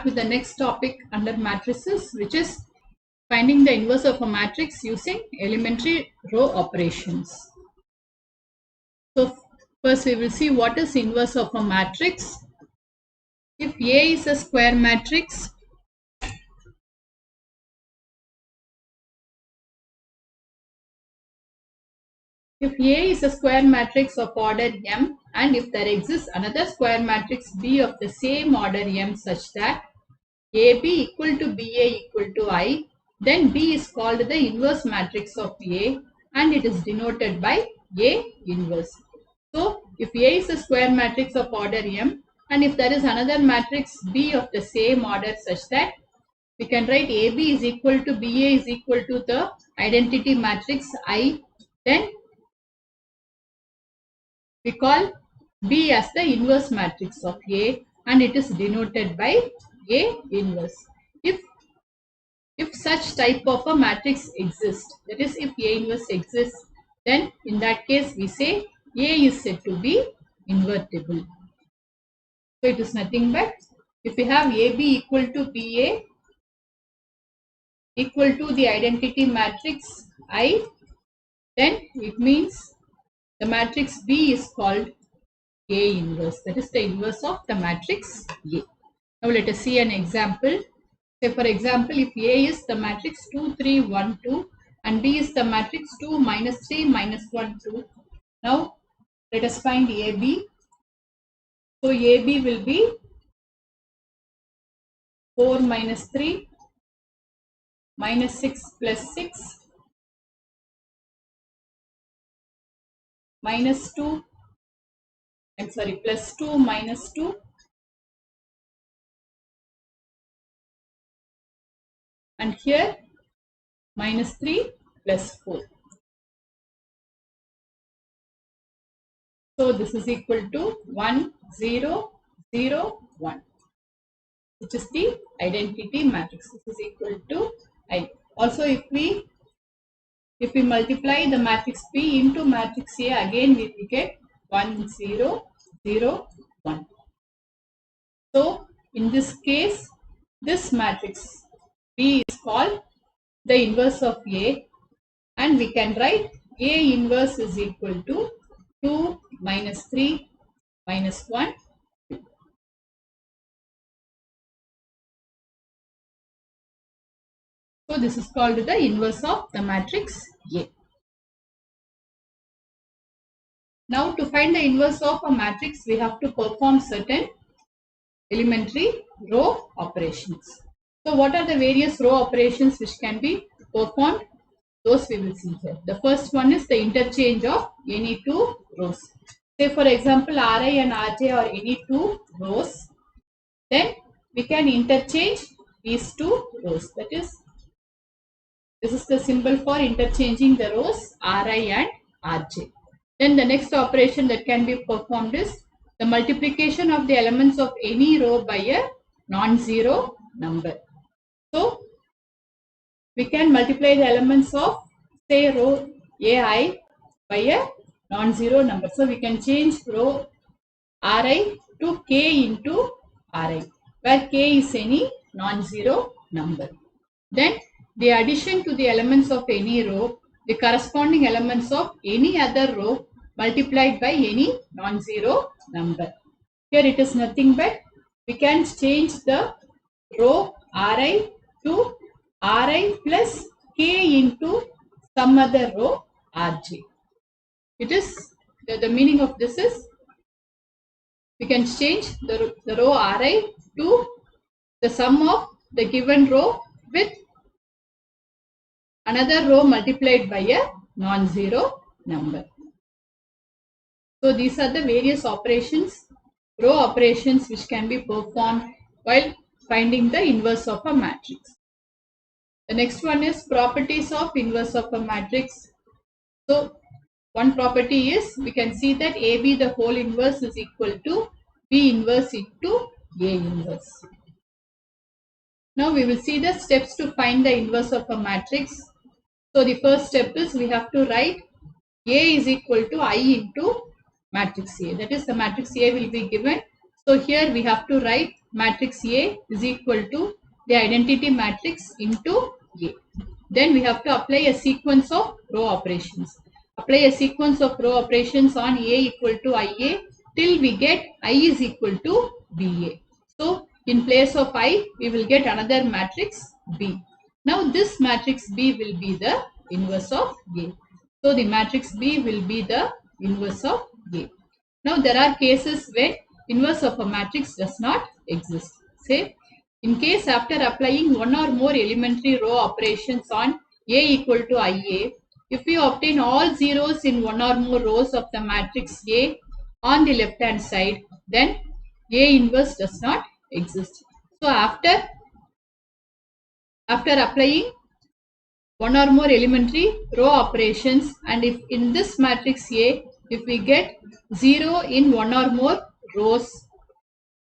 with the next topic under matrices, which is finding the inverse of a matrix using elementary row operations. So first we will see what is inverse of a matrix. If A is a square matrix, of order M, and if there exists another square matrix B of the same order M such that AB equal to BA equal to I, then B is called the inverse matrix of A and it is denoted by A inverse. So if A is a square matrix of order M and if there is another matrix B of the same order such that we can write AB is equal to BA is equal to the identity matrix I, then we call B as the inverse matrix of A and it is denoted by A inverse. If such type of a matrix exists, that is if A inverse exists, then in that case we say A is said to be invertible. So it is nothing but if we have AB equal to BA equal to the identity matrix I, then it means the matrix B is called A inverse. That is the inverse of the matrix A. Now let us see an example. Say for example, if A is the matrix 2, 3, 1, 2 and B is the matrix 2, minus 3, minus 1, 2. Now let us find AB. So AB will be 4 minus 3, minus 6 plus 6, minus 2, plus 2 minus 2, and here minus 3 plus 4. So this is equal to 1, 0, 0, 1, which is the identity matrix. This is equal to I. Also if we multiply the matrix P into matrix A, again we will get 1, 0, 0, 1. So in this case, this matrix B is called the inverse of A and we can write A inverse is equal to 2 minus 3 minus 1. So this is called the inverse of the matrix A. Now to find the inverse of a matrix, we have to perform certain elementary row operations. So what are the various row operations which can be performed? Those we will see here. The first one is the interchange of any two rows. Say for example, Ri and Rj are any two rows. Then we can interchange these two rows. That is, this is the symbol for interchanging the rows Ri and Rj. Then the next operation that can be performed is the multiplication of the elements of any row by a non-zero number. So we can multiply the elements of say row Ai by a non-zero number. So we can change row Ri to k into Ri, where k is any non-zero number. Then the addition to the elements of any row, the corresponding elements of any other row multiplied by any non-zero number. Here it is nothing but we can change the row Ri to Ri plus k into some other row Rj. It is the meaning of this is we can change the row Ri to the sum of the given row with another row multiplied by a non-zero number. So these are the various operations, row operations which can be performed while finding the inverse of a matrix. The next one is properties of inverse of a matrix. So one property is we can see that AB the whole inverse is equal to B inverse into A inverse. Now we will see the steps to find the inverse of a matrix. So the first step is we have to write A is equal to I into matrix A. That is the matrix A will be given. So here we have to write matrix A is equal to the identity matrix into A. Then we have to apply a sequence of row operations. Apply a sequence of row operations on A equal to IA till we get I is equal to BA. So in place of I, we will get another matrix B. Now this matrix B will be the inverse of A. So the matrix B will be the inverse of A. Now there are cases when inverse of a matrix does not exist. Say, in case after applying one or more elementary row operations on A equal to IA, if we obtain all zeros in one or more rows of the matrix A on the left hand side, then A inverse does not exist. So after applying one or more elementary row operations, and if in this matrix A, if we get 0 in one or more rows,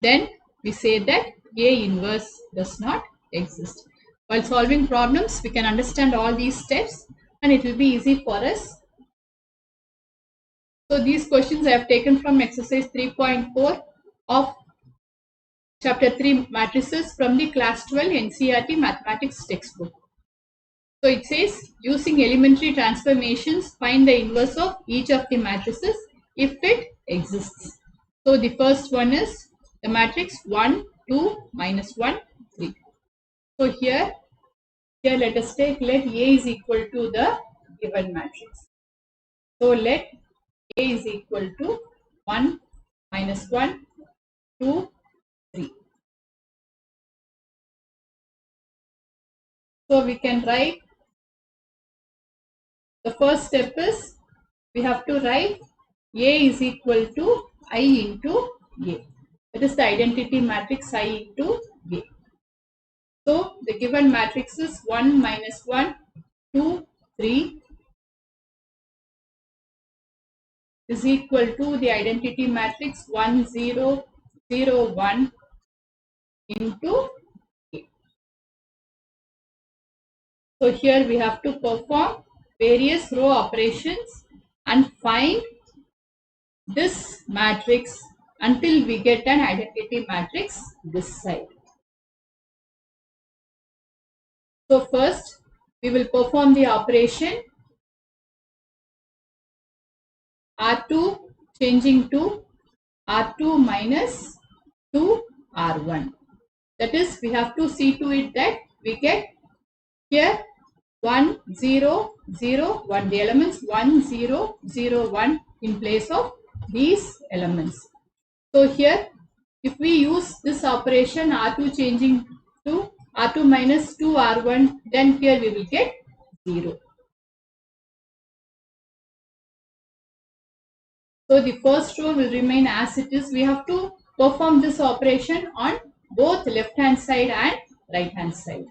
then we say that A inverse does not exist. While solving problems, we can understand all these steps and it will be easy for us. So these questions I have taken from exercise 3.4 of chapter 3 matrices from the class 12 NCERT mathematics textbook. So it says, using elementary transformations, find the inverse of each of the matrices if it exists. So the first one is the matrix 1, 2, minus 1, 3. So here let us take, let A is equal to the given matrix. So let A is equal to 1, minus 1, 2, 3. So we can write, the first step is we have to write A is equal to I into A. That is the identity matrix I into A. So the given matrix is 1, minus 1, 2, 3 is equal to the identity matrix 1, 0, 0, 1 into A. So here we have to perform various row operations and find this matrix until we get an identity matrix this side. So first we will perform the operation R2 changing to R2 minus 2 R1. That is, we have to see to it that we get here 1, 0, 0, 1. The elements 1, 0, 0, 1 in place of these elements. So here, if we use this operation R2 changing to R2 minus 2 R1, then here we will get 0. So the first row will remain as it is. We have to perform this operation on both left hand side and right hand side.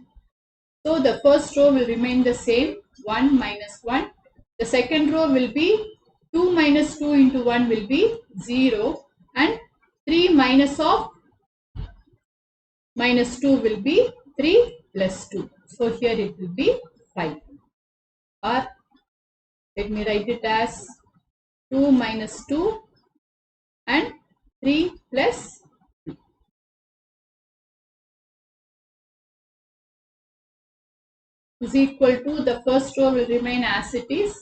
So the first row will remain the same, 1 minus 1. The second row will be 2 minus 2 into 1 will be 0, and 3 minus of minus 2 will be 3 plus 2. So here it will be 5. Or let me write it as 2 minus 2 and 3 plus 2 is equal to, the first row will remain as it is.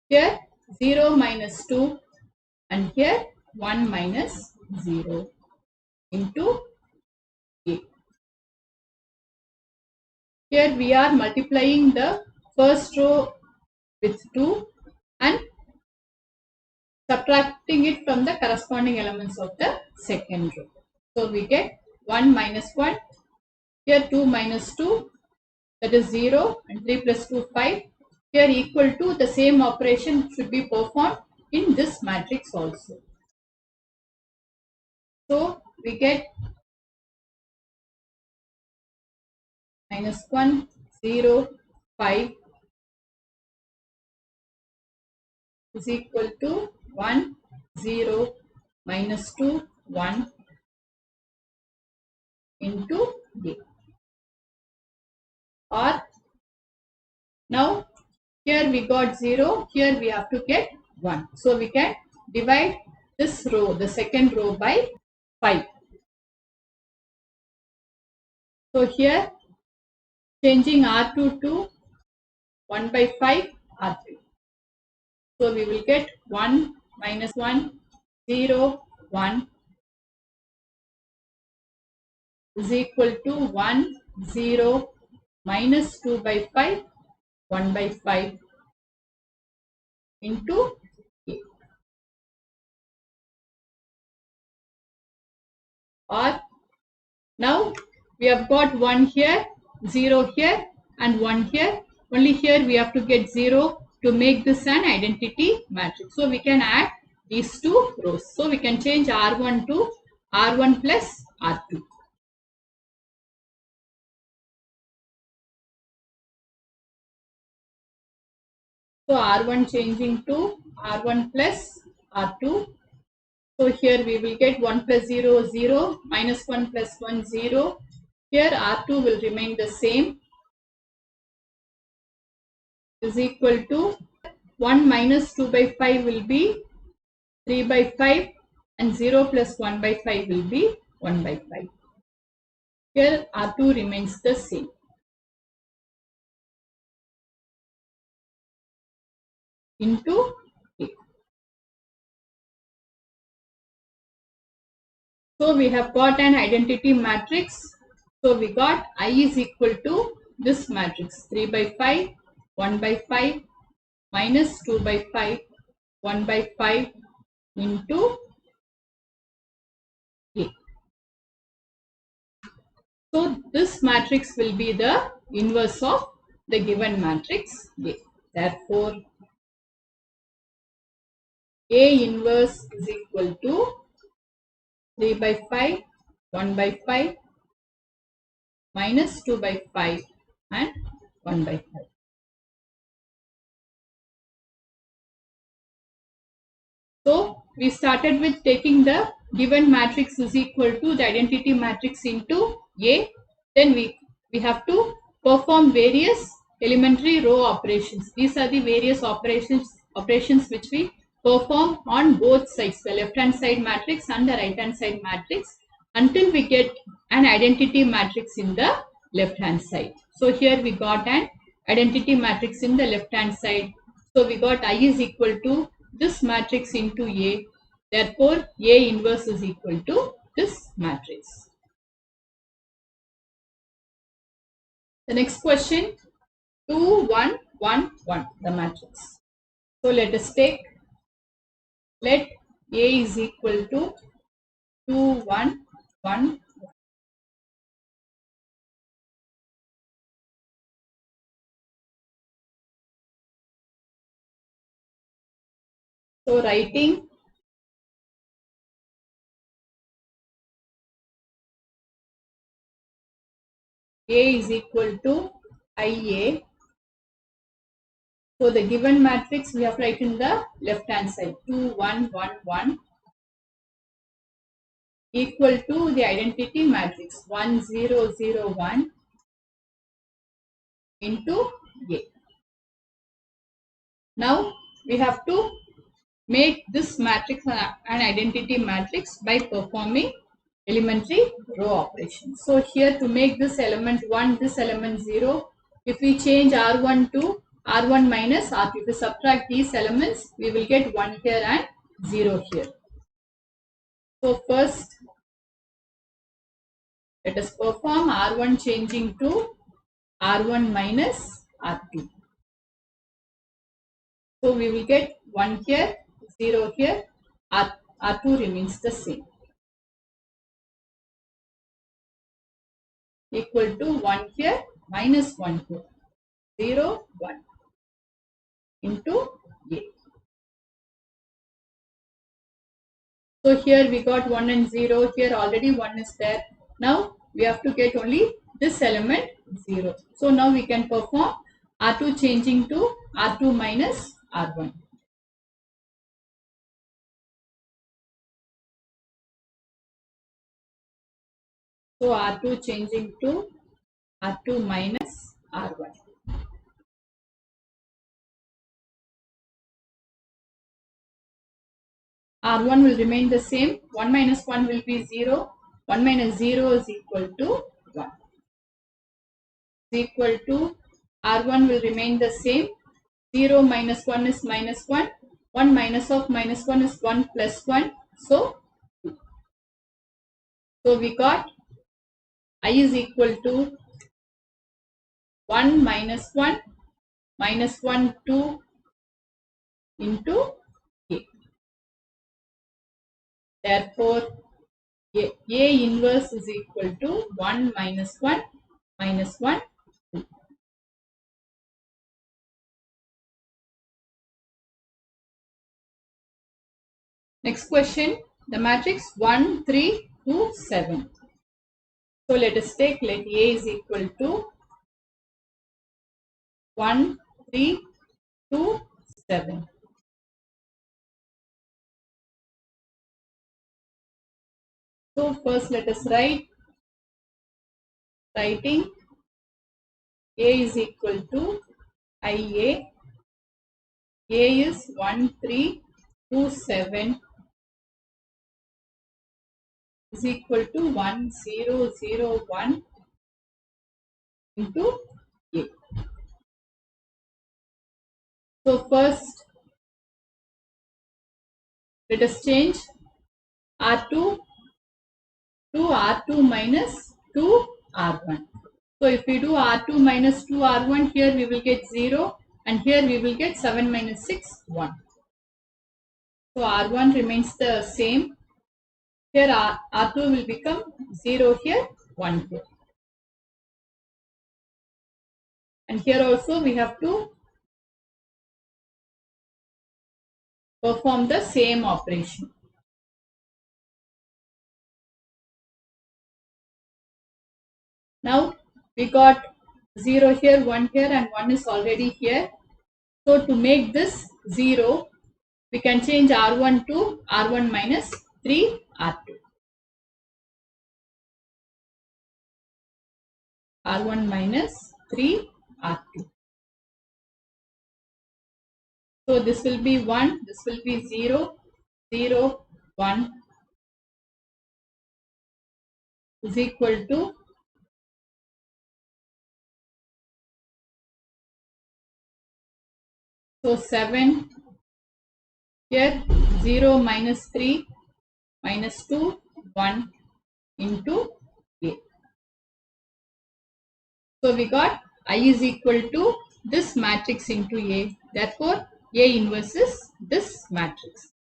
Here 0 minus 2 and here 1 minus 0 into A. Here we are multiplying the first row with 2 and subtracting it from the corresponding elements of the second row. So we get 1 minus 1, here 2 minus 2, that is 0, and 3 plus 2, 5. Here equal to, the same operation should be performed in this matrix also. So we get minus 1, 0, 5 is equal to 1, 0, minus 2, 1 into A. Or now here we got 0, here we have to get 1. So we can divide this row, the second row, by 5. So here changing R2 to 1 by 5 R3. So we will get 1 minus 1, 0, 1 is equal to 1, 0, minus 2 by 5, 1 by 5 into A. Or now we have got 1 here, 0 here and 1 here. Only here we have to get 0 to make this an identity matrix. So we can add these two rows. So we can change R1 to R1 plus R2. So R1 changing to R1 plus R2. So here we will get 1 plus 0, 0, minus 1 plus 1, 0. Here R2 will remain the same, is equal to 1 minus 2 by 5 will be 3 by 5 and 0 plus 1 by 5 will be 1 by 5. Here R2 remains the same. Into A. So we have got an identity matrix. So we got I is equal to this matrix 3 by 5, 1 by 5, minus 2 by 5, 1 by 5 into A. So this matrix will be the inverse of the given matrix A. Therefore, A inverse is equal to 3 by 5, 1 by 5, minus 2 by 5 and 1 by 5. So we started with taking the given matrix is equal to the identity matrix into A. Then we have to perform various elementary row operations. These are the various operations which we perform on both sides, the left hand side matrix and the right hand side matrix, until we get an identity matrix in the left hand side. So here we got an identity matrix in the left hand side. So we got I is equal to this matrix into A. Therefore, A inverse is equal to this matrix. The next question, 2, 1, 1, 1, the matrix. So let us take, let A is equal to 2, 1, 1. So writing A is equal to IA. So the given matrix we have to write in the left hand side, 2, 1, 1, 1 equal to the identity matrix 1, 0, 0, 1 into A. Now we have to make this matrix an identity matrix by performing elementary row operations. So here to make this element 1, this element 0, if we change R1 to R1 minus R2, if we subtract these elements, we will get 1 here and 0 here. So first, let us perform R1 changing to R1 minus R2. So we will get 1 here, 0 here, R2 remains the same. Equal to 1 here, minus 1 here, 0, 1 into A. So here we got 1 and 0, here already 1 is there. Now we have to get only this element 0. So now we can perform R2 changing to R2 minus R1. So R2 changing to R2 minus R1. R1 will remain the same. 1 minus 1 will be 0. 1 minus 0 is equal to 1. equal to R1 will remain the same. 0 minus 1 is minus 1. 1 minus of minus 1 is 1 plus 1. So we got I is equal to 1 minus 1 minus 1 2 into A. Therefore, A inverse is equal to 1 minus 1 minus 1 2. Next question, the matrix 1 3 2 7. So let us take, let A is equal to 1 3 2 7. So first let us writing A is equal to IA. A is 1 3 2 7 is equal to 1 0 0 1 into A. So first let us change R2 to R2 minus 2 R1. So if we do R2 minus 2 R1, here we will get 0 and here we will get 7 minus 6 1. So R1 remains the same. Here R2 will become 0 here, 1 here. And here also we have to perform the same operation. Now we got 0 here, 1 here and 1 is already here. So to make this 0, we can change R1 to R1 minus 3 R2. R1 minus 3 R2. So this will be 1, this will be 0, 0, 1 is equal to so 7 here 0 minus 3 minus 2 1 into A. So we got I is equal to this matrix into A. Therefore, A inverse is this matrix.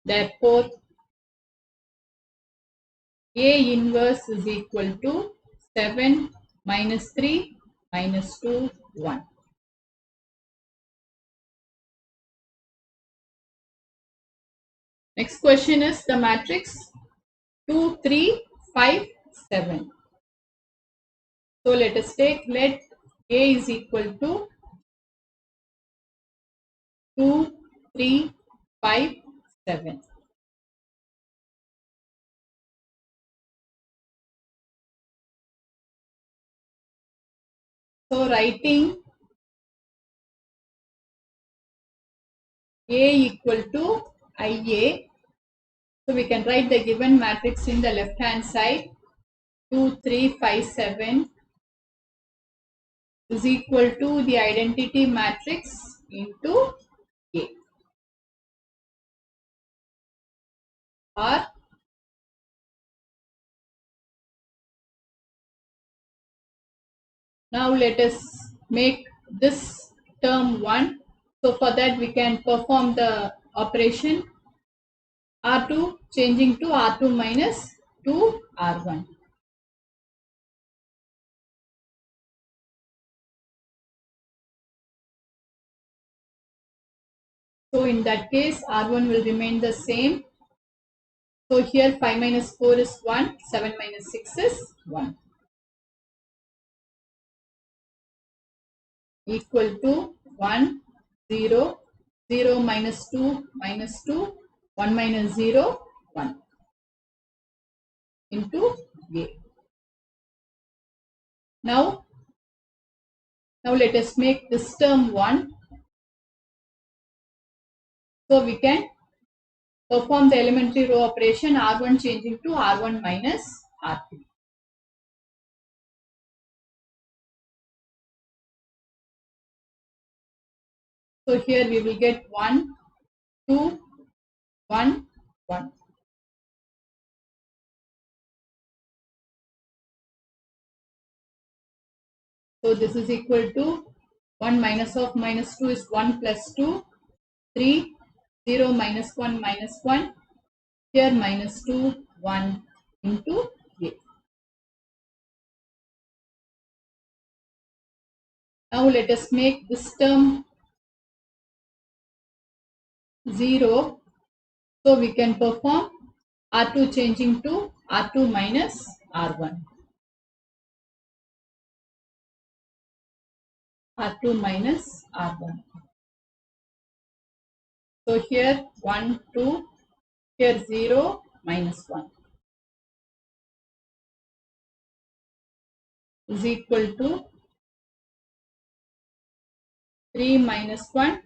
Therefore, A inverse is equal to 7 minus 3 minus 2 1. Next question is the matrix 2 3 5 7. So let us take, let A is equal to 2 3 5 7. So writing A equal to IA. So we can write the given matrix in the left hand side. 2 3 5 7 is equal to the identity matrix into A. Or now let us make this term 1. So for that we can perform the operation R2 changing to R2 minus 2 R1. So in that case R1 will remain the same. So here 5 minus 4 is 1, 7 minus 6 is 1. Equal to 1, 0, 0 minus 2 minus 2, 1 minus 0, 1 into A. Now let us make this term 1. So we can perform the elementary row operation R1 changing to R1 minus R2. So here we will get 1, 2, 1, 1. So this is equal to 1 minus of minus 2 is 1 plus 2, 3, 0 minus 1 minus 1. Here minus 2, 1 into A. Now let us make this term 0. So we can perform R2 changing to R2 minus R1. R2 minus R1. So here 1, 2, here 0 minus 1 is equal to 3 minus 1.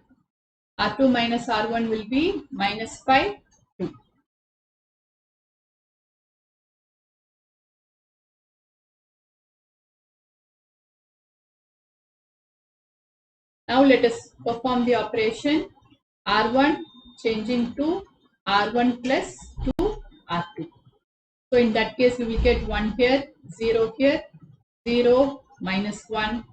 R2 minus R1 will be minus 5, 2. Now let us perform the operation R1 changing to R1 plus 2 R2. So in that case we will get 1 here, 0 here, 0 minus 1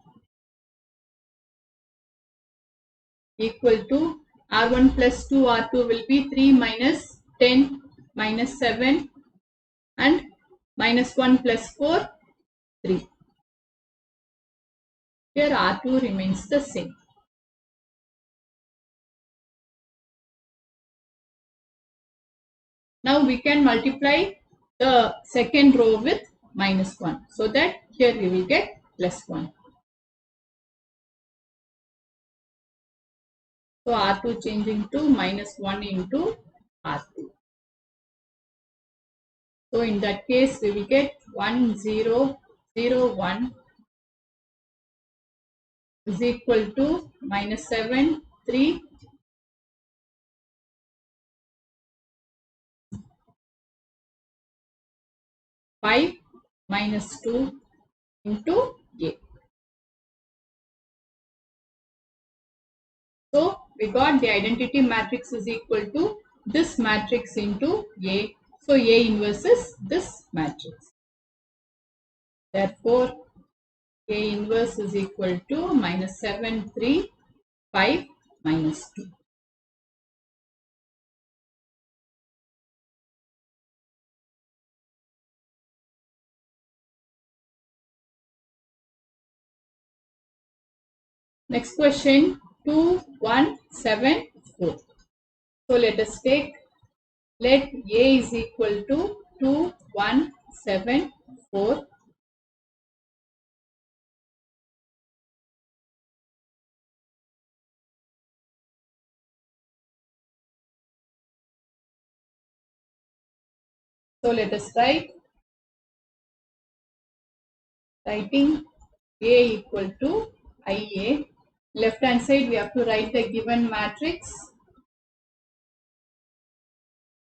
equal to R1 plus 2 R2 will be 3 minus 10 minus 7 and minus 1 plus 4, 3. Here R2 remains the same. Now we can multiply the second row with minus 1. So that here we will get plus 1. So R2 changing to minus 1 into R2. So in that case we will get 1, 0, 0, 1 is equal to minus 7, 3, 5 minus 2 into A. So we got the identity matrix is equal to this matrix into A. So A inverse is this matrix. Therefore, A inverse is equal to minus 7, 3, 5 minus 2. Next question 2, 1, 7, 4. So let us take, let A is equal to 2, 1, 7, 4. So let us writing A equal to IA. Left hand side we have to write the given matrix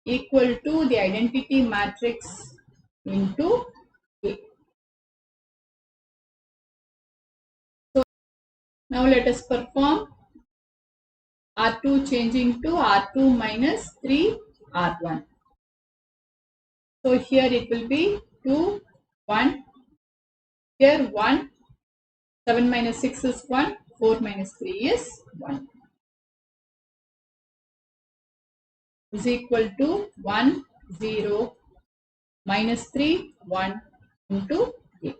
equal to the identity matrix into A. So now let us perform R2 changing to R2 minus 3 R1. So here it will be 2, 1, here 1, 7 minus 6 is 1, 4 minus 3 is 1. Is equal to 1, 0, minus 3, 1 into A.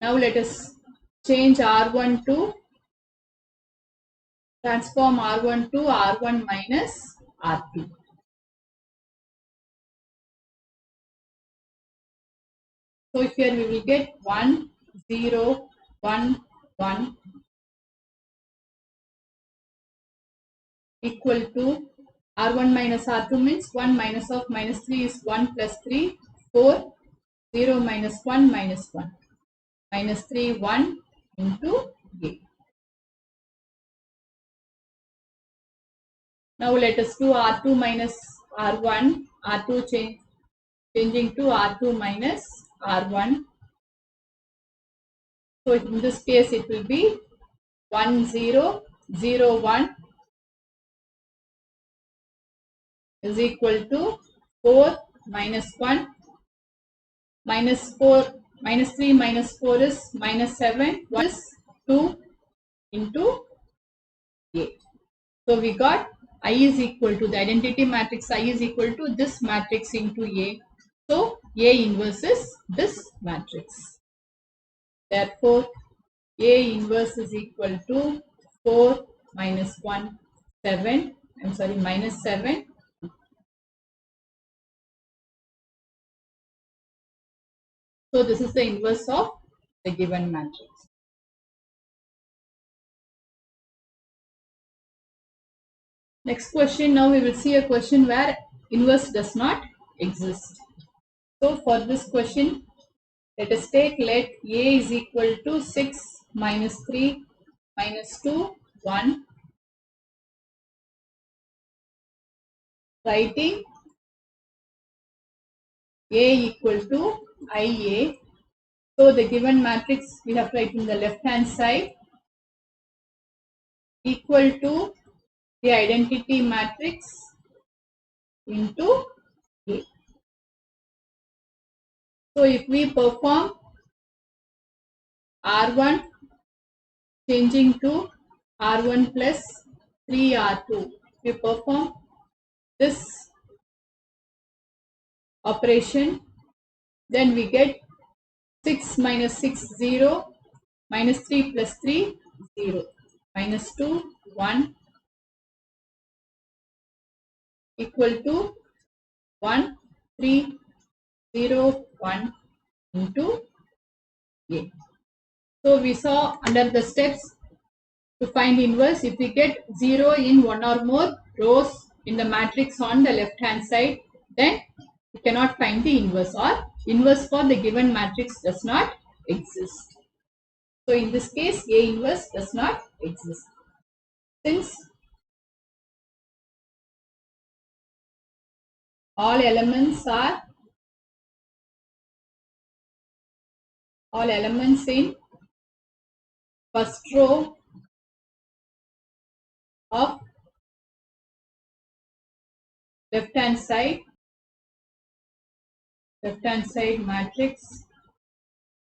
Now let us change R1 to, transform R1 to R1 minus R2. So here we will get 1, 0, 1, 1 equal to R1 minus R2 means 1 minus of minus 3 is 1 plus 3, 4, 0 minus 1 minus 1. Minus 3, 1 into A. Now let us do R2 minus R1, R2 changing to R2 minus R1. So in this case it will be 1 0 0 1 is equal to 4 minus 1 minus 4 minus 3 minus 4 is minus 7, 1 is 2 into A. So we got I is equal to the identity matrix I is equal to this matrix into A. So A inverse is this matrix. Therefore A inverse is equal to 4 minus 1 7, minus 7. So this is the inverse of the given matrix. Next question, now we will see a question where inverse does not exist. So for this question, let us take let A is equal to 6 minus 3 minus 2 1. Writing A equal to IA. So the given matrix we have to write in the left hand side equal to the identity matrix into A. So if we perform R1 changing to R1 plus 3R2, we perform this operation, then we get 6 minus 6 0 minus 3 plus 3 0 minus 2 1 equal to 1 3 0 1 into A. So we saw under the steps to find inverse, if we get 0 in one or more rows in the matrix on the left hand side, then we cannot find the inverse, or inverse for the given matrix does not exist. So in this case A inverse does not exist. Since all elements in first row of left hand side matrix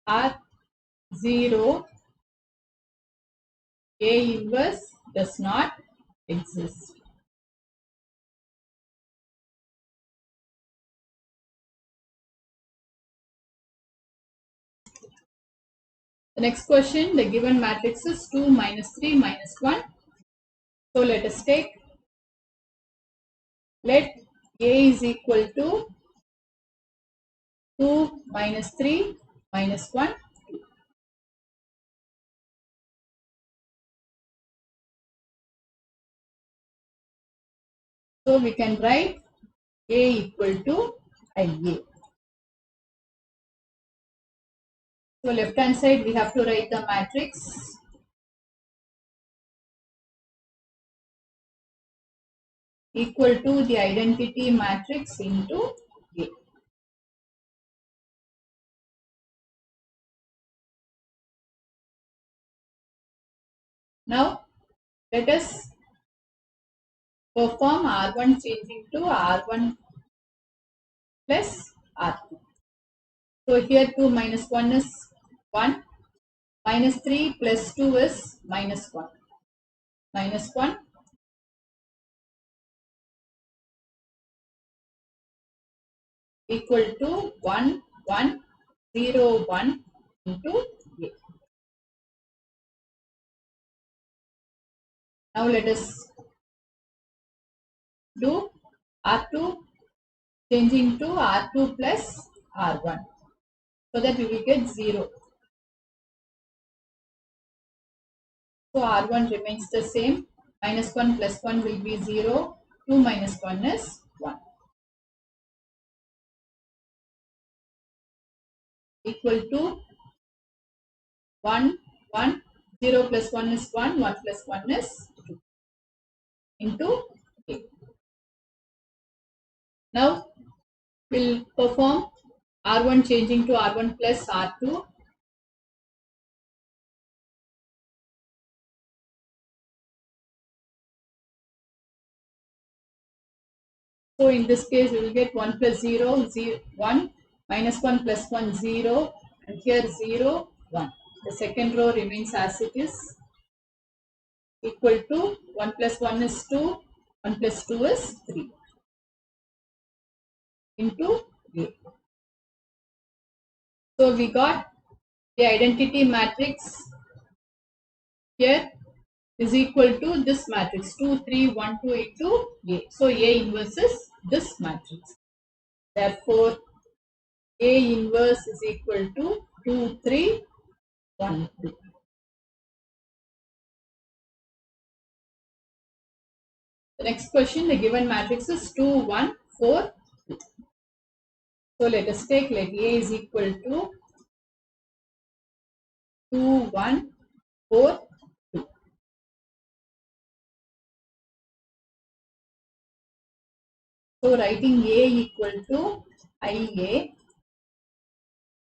are 0, A inverse does not exist. The next question, the given matrix is 2 minus 3 minus 1. So let us take, let A is equal to 2 minus 3 minus 1. So we can write A equal to IA. So left hand side we have to write the matrix equal to the identity matrix into A. Now let us perform R1 changing to R1 plus R2. So here 2 minus 1 is 1, minus 3 plus 2 is minus 1. Minus 1 equal to 1, 1, 0, 1 into A. Now let us do R2 changing to R2 plus R1, so that we will get 0. So R1 remains the same, minus 1 plus 1 will be 0, 2 minus 1 is 1. Equal to 1, 1, 0 plus 1 is 1, 1 plus 1 is 2 into A. Now we'll perform R1 changing to R1 plus R2. So in this case, we will get 1 plus 0, 0, 1, minus 1 plus 1, 0, and here 0, 1. The second row remains as it is, equal to 1 plus 1 is 2, 1 plus 2 is 3 into A. So we got the identity matrix here is equal to this matrix 2, 3, 1, 2 into A. So A inverse is this matrix. Therefore, A inverse is equal to 2, 3, 1, 2. The next question, the given matrix is 2, 1, 4, 2. So let us take, let A is equal to 2, 1, 4, 2. So writing A equal to IA.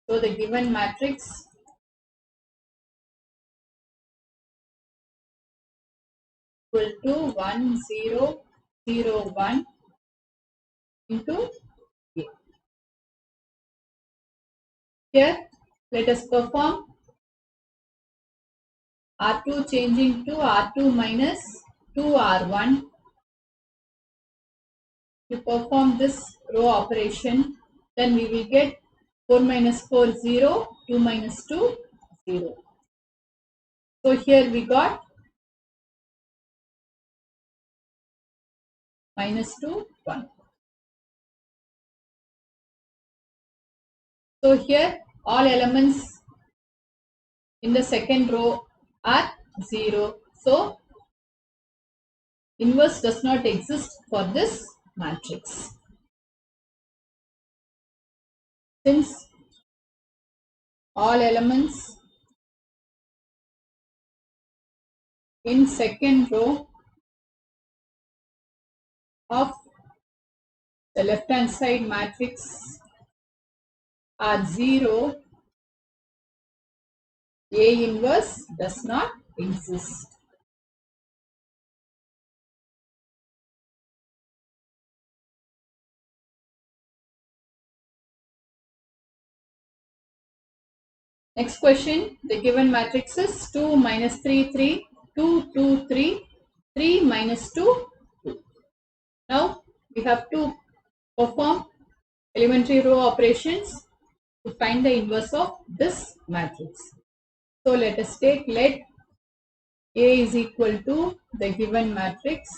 So the given matrix equal to 1, 0, 0, 1 into A. Here, let us perform R2 changing to R2 minus 2R1. To perform this row operation, then we will get 4 minus 4, 0, 2 minus 2, 0. So here we got minus 2, 1. So here all elements in the second row are 0. So inverse does not exist for this matrix. Since all elements in second row of the left hand side matrix are 0, A inverse does not exist. Next question, the given matrix is 2 minus 3, 3, 2, 2, 3, 3 minus 2, 2. Now we have to perform elementary row operations to find the inverse of this matrix. So let us take, let A is equal to the given matrix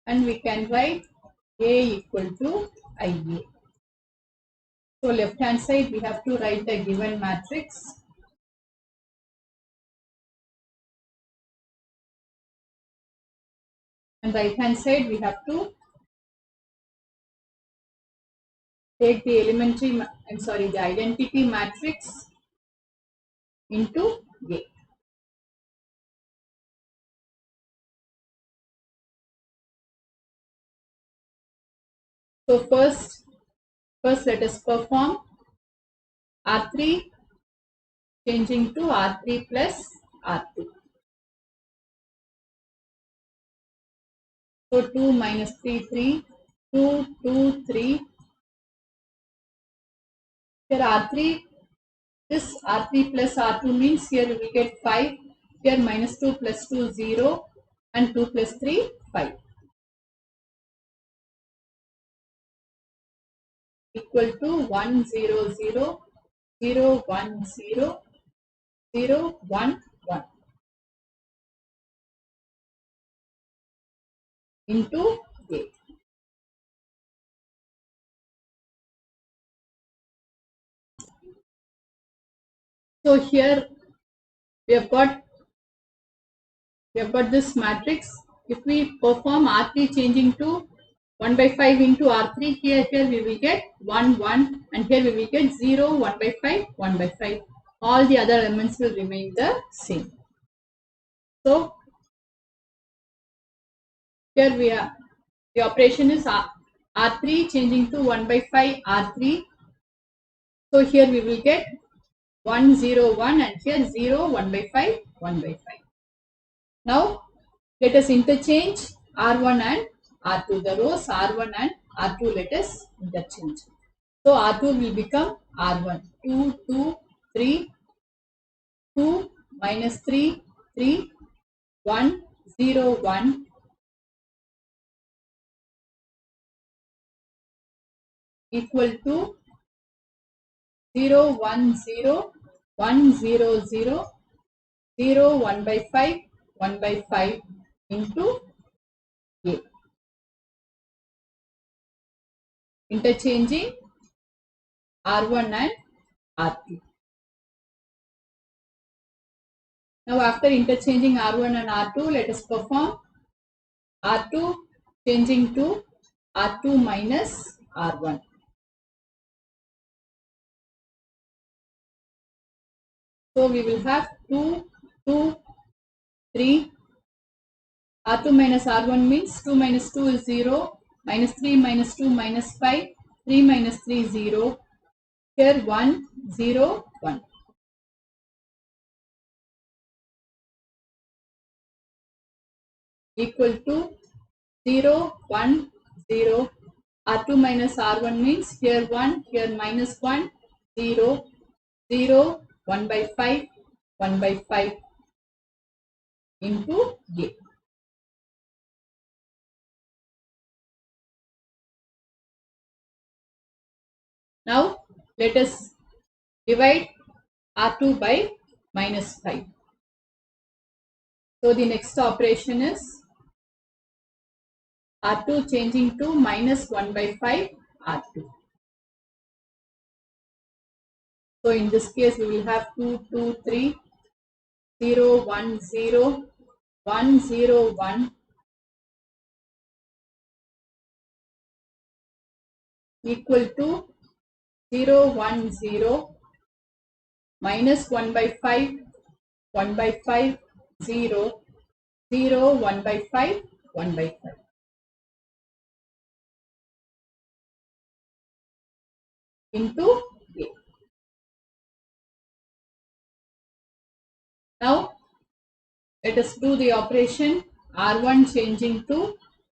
and we can write A equal to IA. So left hand side we have to write the given matrix and right hand side we have to take the the identity matrix into A. So first let us perform R3 changing to R3 plus R2. So 2 minus 3, 3, 2, 2, 3. Here R3, this R3 plus R2 means here we will get 5. Here minus 2 plus 2, 0 and 2 plus 3, 5. Equal to 1, 0, 0, 0, 1, 0, 0, 1, 1 into A. So here we have got this matrix. If we perform R3 changing to 1 by 5 into R3, here we will get 1, 1 and here we will get 0, 1 by 5, 1 by 5. All the other elements will remain the same. So here we are, the operation is R3 changing to 1 by 5 R3. So here we will get 1 0 1 and here 0 1 by 5 1 by 5. Now let us interchange R1 and R2. The rows R1 and R2 let us interchange. So R2 will become R1. 2 2 3 2 minus 3 3 1 0 1 equal to 0 1 0 1 0 0 0 1 by 5 1 by 5 into A. Interchanging R1 and R2. Now after interchanging R1 and R2, let us perform R2 changing to R2 minus R1. So we will have 2, 2, 3. R2 minus R1 means 2 minus 2 is 0. Minus 3 minus 2 minus 5. 3 minus 3 0. Here 1, 0, 1. Equal to 0, 1, 0. R2 minus R1 means here 1, here minus 1, 0, 0, 1 by 5, 1 by 5 into A. Now let us divide R2 by minus 5. So the next operation is R2 changing to minus 1 by 5 R2. So in this case we will have 2, 2, 3, 0, 1, 0, 1, 0, 1 equal to 0, 1, 0 minus 1 by 5, 1 by 5, 0, 0, 1 by 5, 1 by 5. Into A. Now let us do the operation R1 changing to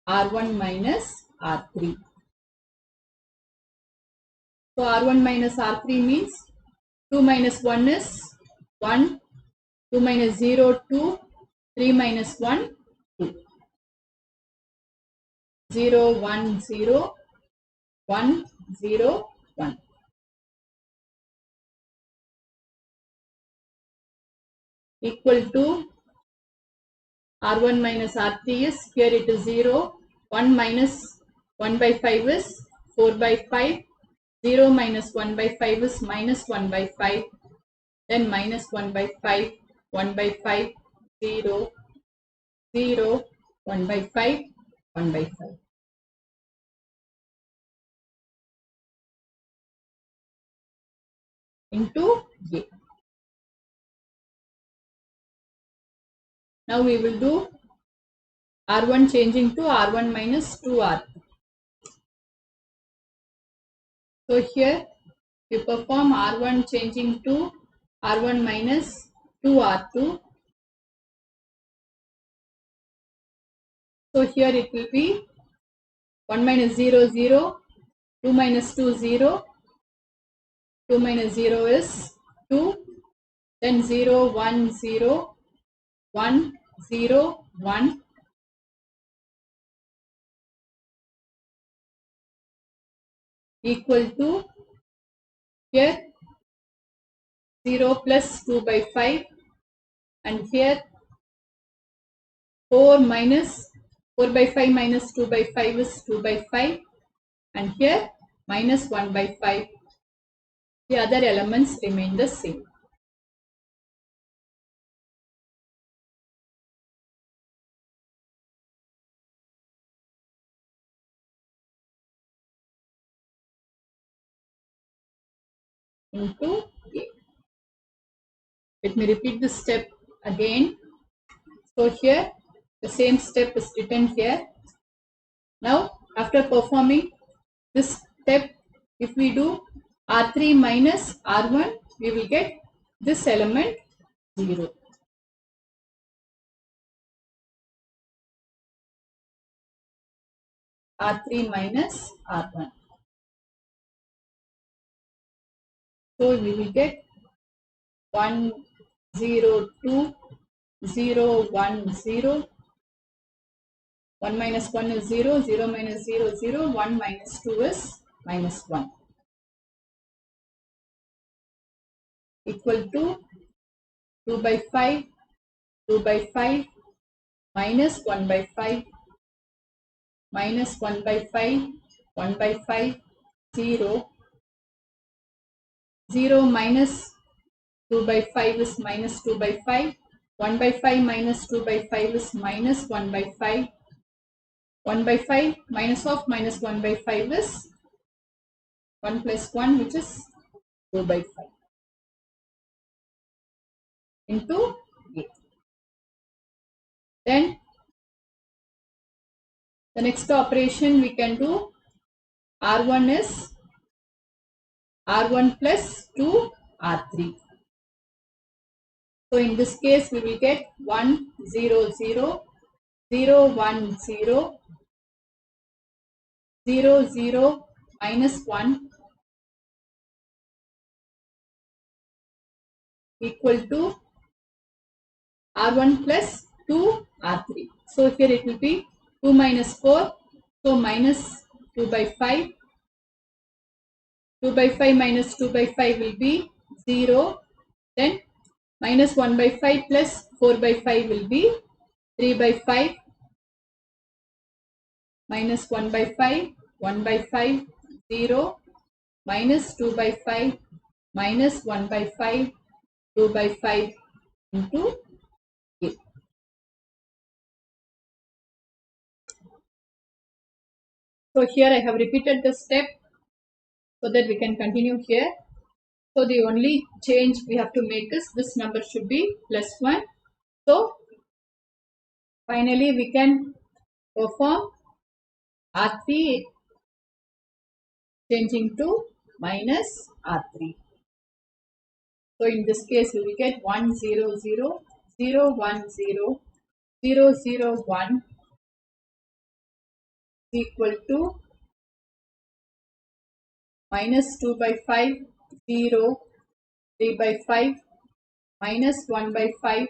R1 minus R3. So R1 minus R3 means 2 minus 1 is 1, 2 minus 0, 2, 3 minus 1, 2. 0, 1, 0, 1, 0, 1. Equal to R1 minus R3 is, here it is 0, 1 minus 1 by 5 is 4 by 5, 0 minus 1 by 5 is minus 1 by 5, then minus 1 by 5, 1 by 5, 0, 0, 1 by 5, 1 by 5. Into A. Now we will do R1 changing to R1 minus 2R2. So here we perform R1 changing to R1 minus 2R2. So here it will be 1 minus 0, 0, 2 minus 2, 0, 2 minus 0 is 2, then 0, 1, 0, 1, 0, 1, equal to, here 0 plus 2 by 5 and here 4 minus 4 by 5 minus 2 by 5 is 2 by 5 and here minus 1 by 5. The other elements remain the same. Into A. Let me repeat this step again. So here the same step is written here. Now after performing this step, if we do R3 minus R1, we will get this element 0. R3 minus R1. So we will get 1, 0, 2, 0, 1, 0. 1 minus 1 is 0, 0 minus 0, 0, 1 minus 2 is minus 1. Equal to 2 by 5, 2 by 5, minus 1 by 5, minus 1 by 5, 1 by 5, 0, 0 minus 2 by 5 is minus 2 by 5, 1 by 5 minus 2 by 5 is minus 1 by 5, 1 by 5 minus of minus 1 by 5 is 1 plus 1, which is 2 by 5 into A. Then the next operation we can do, R1 is R1 plus 2 R3. So in this case we will get 1, 0, 0, 0, 1, 0, 0, 0, minus 1 equal to R1 plus 2 R3. So here it will be 2 minus 4. So minus 2 by 5. 2 by 5 minus 2 by 5 will be 0. Then minus 1 by 5 plus 4 by 5 will be 3 by 5. Minus 1 by 5, 1 by 5, 0. Minus 2 by 5, minus 1 by 5, 2 by 5 into A. So here I have repeated the step so that we can continue here. So the only change we have to make is this number should be plus 1. So finally we can perform R3 changing to minus R3. So in this case we will get 1, 0, 0, 0, 1, 0, 0, 0, 1 equal to minus 2 by 5, 0, 3 by 5, minus 1 by 5,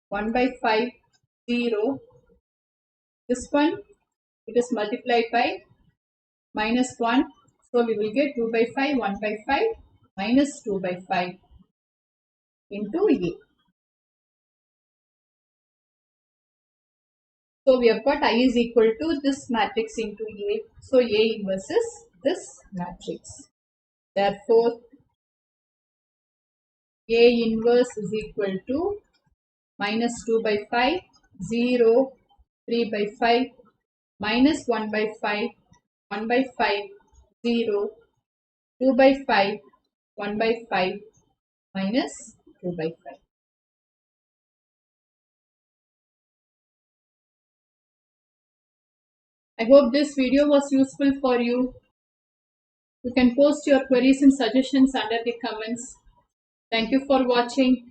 1 by 5, 0. This one, it is multiplied by minus 1. So we will get 2 by 5, 1 by 5, minus 2 by 5 into A. So we have got I is equal to this matrix into A. So A inverse is this matrix. Therefore, A inverse is equal to minus 2 by 5, 0, 3 by 5, minus 1 by 5, 1 by 5, 0, 2 by 5, 1 by 5, minus 2 by 5. I hope this video was useful for you. You can post your queries and suggestions under the comments. Thank you for watching.